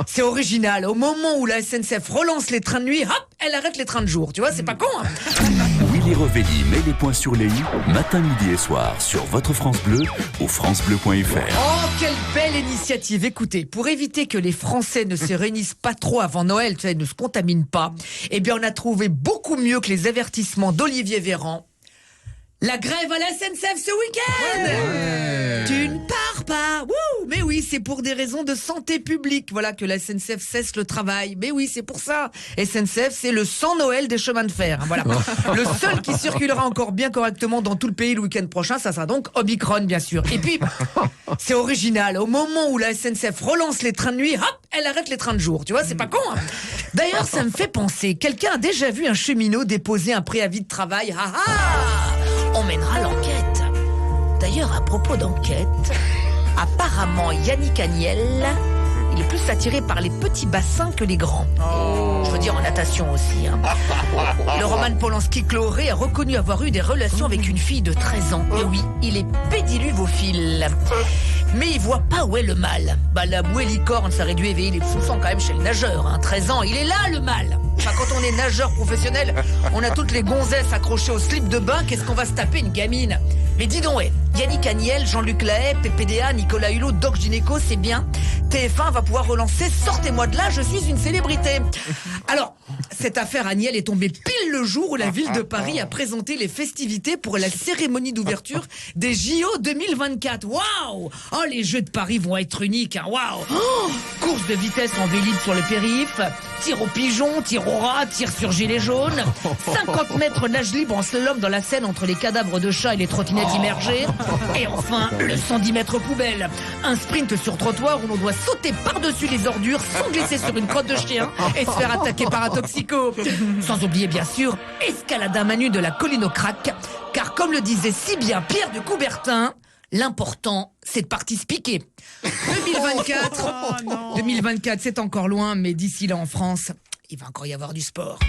C'est original. Au moment où la SNCF relance les trains de nuit, hop, elle arrête les trains de jour. Tu vois, c'est pas con, hein. Willy Revelli met les points sur les i, matin, midi et soir, sur votre France Bleu ou francebleu.fr. Oh, quelle belle initiative. Écoutez, pour éviter que les Français ne se réunissent pas trop avant Noël, tu sais, ne se contaminent pas, eh bien, on a trouvé beaucoup mieux que les avertissements d'Olivier Véran. La grève à la SNCF ce week-end. Ouais. Tu ne pars pas. Wouh. Mais oui, c'est pour des raisons de santé publique. Voilà que la SNCF cesse le travail. Mais oui, c'est pour ça. SNCF, c'est le sang Noël des chemins de fer. Voilà. Le seul qui circulera encore bien correctement dans tout le pays le week-end prochain, ça sera donc Omicron, bien sûr. Et puis, c'est original. Au moment où la SNCF relance les trains de nuit, hop, elle arrête les trains de jour. Tu vois, c'est pas con, hein. D'ailleurs, ça me fait penser. Quelqu'un a déjà vu un cheminot déposer un préavis de travail? Ah ah! On mènera l'enquête. D'ailleurs, à propos d'enquête, apparemment Yannick Agnel, il est plus attiré par les petits bassins que les grands. Je veux dire en natation aussi, hein. Le Roman Polanski-Chloré a reconnu avoir eu des relations avec une fille de 13 ans. Et oui, il est pédiluvophile. Mais il voit pas où est le mal. Bah, la bouée licorne, ça réduit éveiller les soupçons quand même chez le nageur, hein. 13 ans, il est là le mal. Enfin, quand on est nageur professionnel, on a toutes les gonzesses accrochées au slip de bain, qu'est-ce qu'on va se taper une gamine? Mais dis donc, Yannick Agnel, Jean-Luc Lahaye, PPDA, Nicolas Hulot, Doc Gynéco, c'est bien. TF1 va pouvoir relancer « Sortez-moi de là, je suis une célébrité ». Alors, cette affaire Agnel est tombée pile le jour où la ville de Paris a présenté les festivités pour la cérémonie d'ouverture des JO 2024. Waouh! Oh, les Jeux de Paris vont être uniques, hein. Waouh! Oh, course de vitesse en vélib sur le périph', tir au pigeon, tir au rat, tir sur gilet jaune, 50 mètres nage libre en slalom dans la Seine entre les cadavres de chats et les trottinettes immergées, et enfin le 110 mètres poubelle, un sprint sur trottoir où l'on doit sauter par-dessus les ordures sans glisser sur une crotte de chien et se faire attaquer par un toxico. Sans oublier bien sûr escalade à main nue de la colline au crack, car comme le disait si bien Pierre de Coubertin, l'important, c'est de partir se piquer. 2024, 2024, c'est encore loin, mais d'ici là en France, il va encore y avoir du sport.